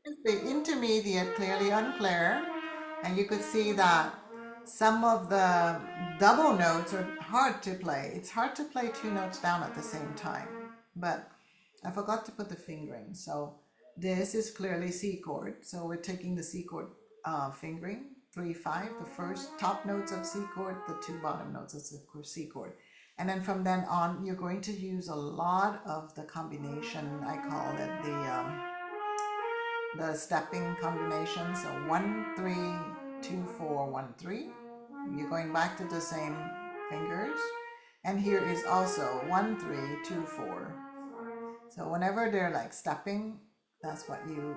The intermediate, clearly unclear, and you could see that some of the double notes are hard to play. It's hard to play two notes down at the same time, but I forgot to put the fingering. So this is clearly C chord. So we're taking the C chord fingering, 3, 5, the first top notes of C chord, the two bottom notes of C chord. And then from then on, you're going to use a lot of the combination. I call it the stepping combination. So 1, 3, 2, 4, 1, 3. You're going back to the same fingers. And here is also 1, 3, 2, 4. So whenever they're like stepping, that's what you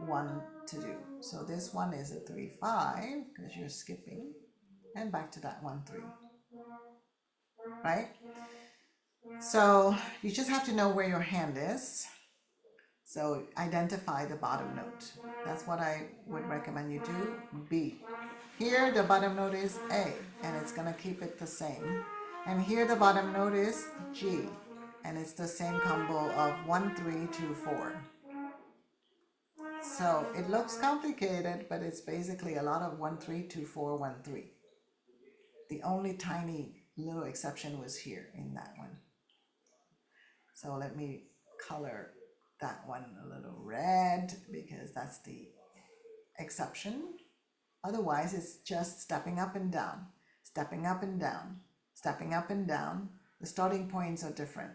want to do. So this one is a 3, 5 because you're skipping, and back to that 1, 3, right? So you just have to know where your hand is. So identify the bottom note. That's what I would recommend you do. B. Here the bottom note is A, and it's gonna keep it the same. And here the bottom note is G, and it's the same combo of 1, 3, 2, 4. So it looks complicated, but it's basically a lot of 1, 3, 2, 4, 1, 3. The only tiny little exception was here in that one. So let me color that one a little red because that's the exception. Otherwise, it's just stepping up and down, stepping up and down, stepping up and down. The starting points are different.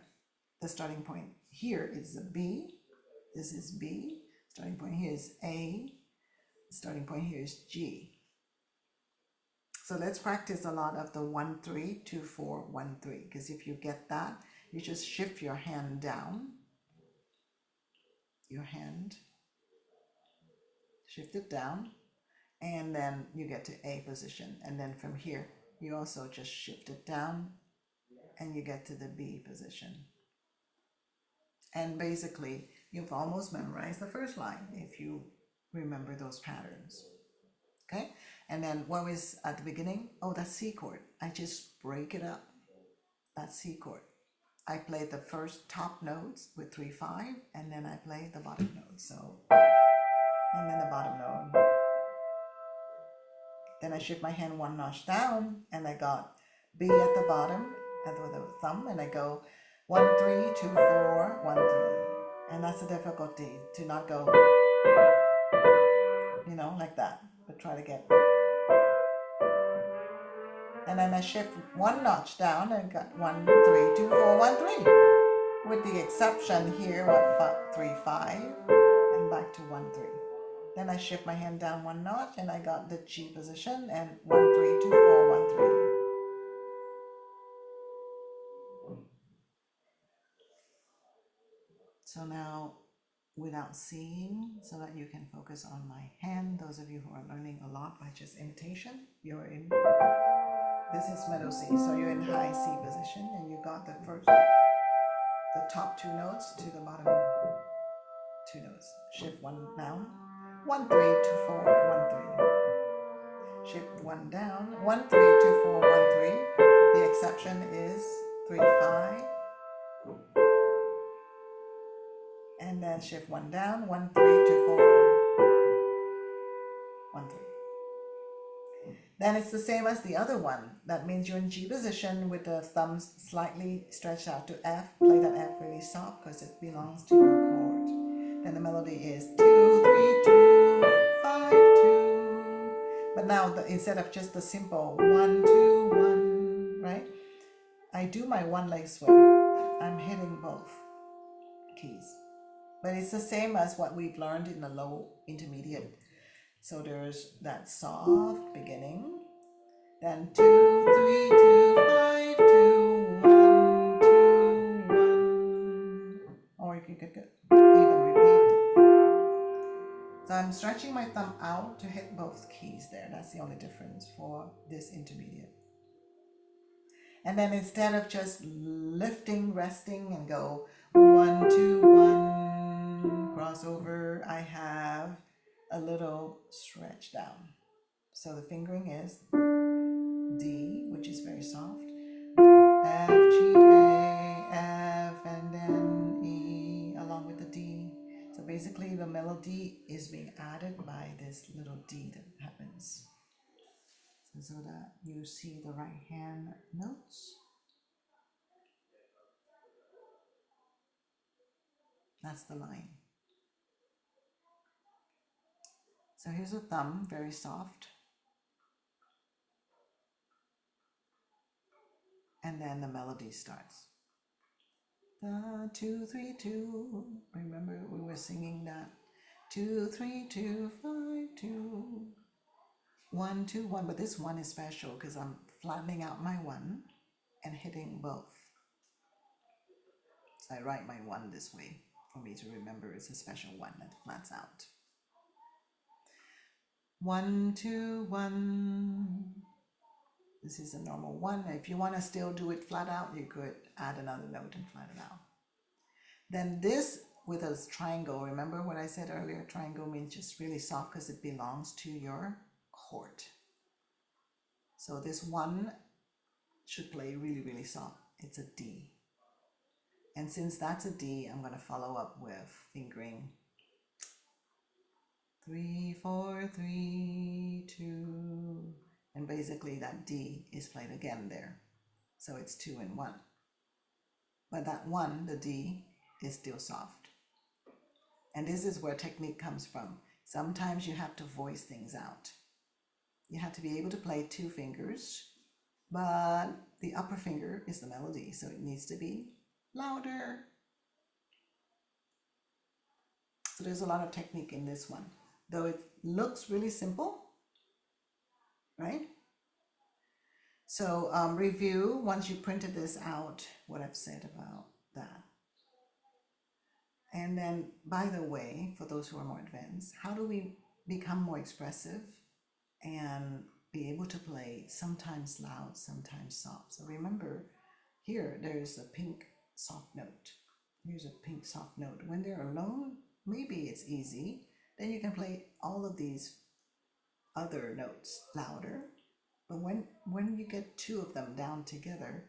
The starting point here is a B. This is B. Starting point here is A. Starting point here is G. So let's practice a lot of the 1, 3, 2, 4, 1, 3. Because if you get that, you just shift your hand down. Your hand, shift it down, and then you get to A position. And then from here, you also just shift it down and you get to the B position. And basically, you've almost memorized the first line if you remember those patterns. Okay? And then what was at the beginning? Oh, that's C chord. I just break it up. That's C chord. I play the first top notes with 3, 5, and then I play the bottom notes. So, and then the bottom note. Then I shift my hand one notch down, and I got B at the bottom, with the thumb, and I go 1, 3, 2, 4, 1, 3. And that's the difficulty, to not go, like that, but try to get. And then I shift one notch down and got 1, 3, 2, 4, 1, 3. With the exception here of 3, 5, and back to 1, 3. Then I shift my hand down one notch and I got the G position and 1, 3, 2, 4, 1, 3. So now, without seeing, so that you can focus on my hand, those of you who are learning a lot by just imitation, you're in, this is middle C, so you're in high C position and you got the top two notes to the bottom two notes. Shift one down, 1, 3, 2, 4, 1, 3. Shift one down, 1, 3, 2, 4, 1, 3. The exception is 3, 5. And then shift one down, 1, 3, 2, 4, 1, 3. Then it's the same as the other one. That means you're in G position with the thumbs slightly stretched out to F. Play that F really soft because it belongs to your chord. Then the melody is 2, 3, 2, 5, 2. But now instead of just the simple 1, 2, 1, right? I do my one leg swing. I'm hitting both keys. But it's the same as what we've learned in the low intermediate. So there's that soft beginning, then 2, 3, 2, 5, 2, 1, 2, 1. Or you could even repeat. So I'm stretching my thumb out to hit both keys there. That's the only difference for this intermediate. And then instead of just lifting, resting, and go 1, 2, 1, crossover, I have a little stretch down. So the fingering is D, which is very soft, F, G, A, F, and then E along with the D. So basically the melody is being added by this little D that happens. So that you see the right hand notes. That's the line. So here's a thumb, very soft. And then the melody starts. 2, 3, 2. Remember we were singing that. 2, 3, 2, 5, 2. 1, 2, 1. But this one is special because I'm flattening out my 1 and hitting both. So I write my 1 this way for me to remember it's a special 1 that flats out. 1, 2, 1. This is a normal 1. If you want to still do it flat out, you could add another note and flat it out. Then this with a triangle, remember what I said earlier? Triangle means just really soft because it belongs to your chord. So this 1 should play really, really soft. It's a D. And since that's a D, I'm going to follow up with fingering 3, 4, 3, 2. And basically that D is played again there. So it's 2 and 1. But that 1, the D, is still soft. And this is where technique comes from. Sometimes you have to voice things out. You have to be able to play 2 fingers, but the upper finger is the melody, so it needs to be louder. So there's a lot of technique in this one, though it looks really simple, right? So review, once you printed this out, what I've said about that. And then, by the way, for those who are more advanced, how do we become more expressive and be able to play sometimes loud, sometimes soft? So remember, here there's a pink soft note. Here's a pink soft note. When they're alone, maybe it's easy. Then you can play all of these other notes louder. But when you get 2 of them down together,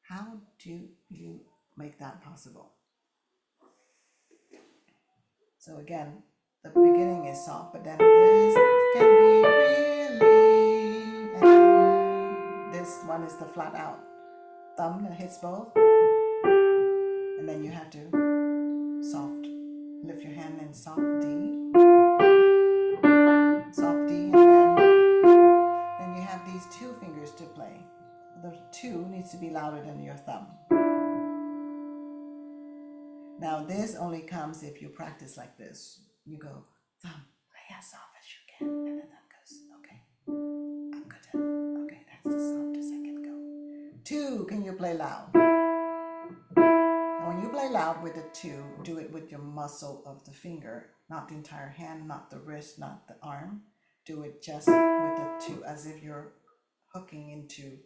how do you make that possible? So again, the beginning is soft, but then this can be really, and this one is the flat out thumb that hits both, and then you have to soft, lift your hand and soft D, and then you have these 2 fingers to play. The 2 needs to be louder than your thumb. Now this only comes if you practice like this. You go, thumb, play as soft as you can, and the thumb goes, okay, I'm good at, okay, that's the softest I can go. 2, can you play loud? And when you play loud with the 2, do it with your muscle of the finger, not the entire hand, not the wrist, not the arm. Do it just with the 2, as if you're hooking into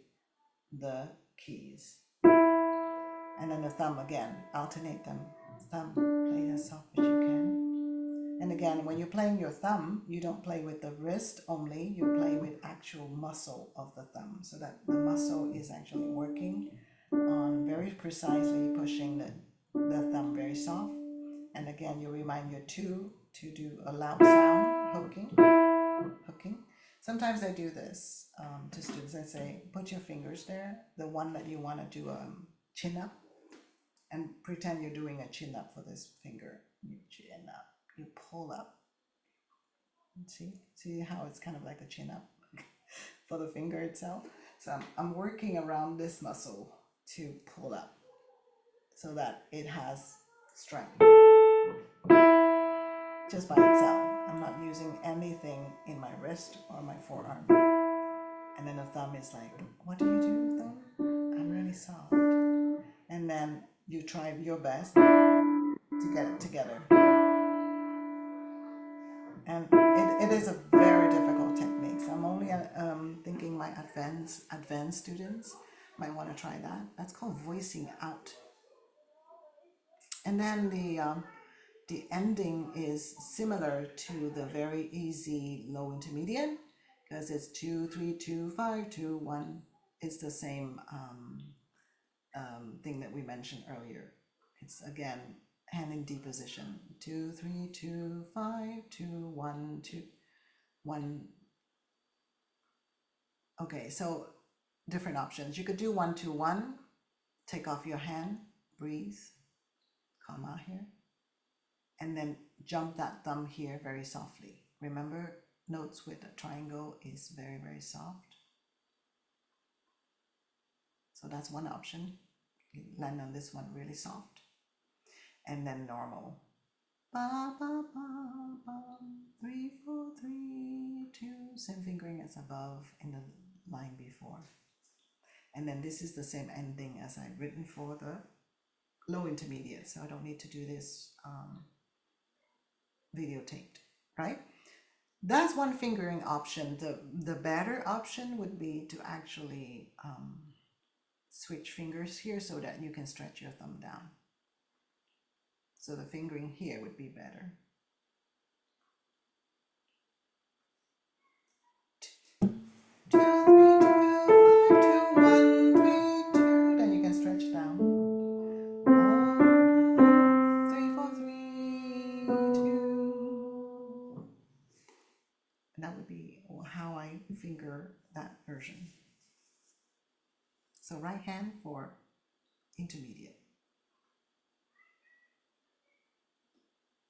the keys. And then the thumb again, alternate them. Thumb, play as soft as you can. And again, when you're playing your thumb, you don't play with the wrist only, you play with actual muscle of the thumb, so that the muscle is actually working on very precisely pushing the thumb very soft. And again, you remind your 2 to do a loud sound, hooking. Sometimes I do this to students. I say, put your fingers there, the one that you want to do a chin up, and pretend you're doing a chin up for this finger. You chin up, you pull up. See how it's kind of like a chin up for the finger itself. So I'm working around this muscle to pull up so that it has strength just by itself. I'm not using anything in my wrist or my forearm. And then the thumb is like, what do you do, thumb? I'm really soft. And then you try your best to get it together. And it is a very difficult technique. So I'm only thinking my advanced students might want to try that. That's called voicing out. And then the ending is similar to the very easy low intermediate, because it's 2, 3, 2, 5, 2, 1. It's the same thing that we mentioned earlier. It's again hand in D position. 2, 3, 2, 5, 2, 1, 2, 1. Okay, so different options. You could do 1, 2, 1. Take off your hand, breathe, comma here, and then jump that thumb here very softly. Remember, notes with a triangle is very, very soft. So that's one option. You land on this one really soft. And then normal. Ba, ba, ba, ba, 3, 4, 3, 2. Same fingering as above in the line before. And then this is the same ending as I've written for the low intermediate, so I don't need to do this videotaped, right? That's one fingering option. The better option would be to actually switch fingers here so that you can stretch your thumb down. So the fingering here would be better. Two, 3, 2, 5, 2, 1, 3, 2. Then you can stretch down. 3, 4, 3, 2. And that would be how I finger that version. So right hand for intermediate.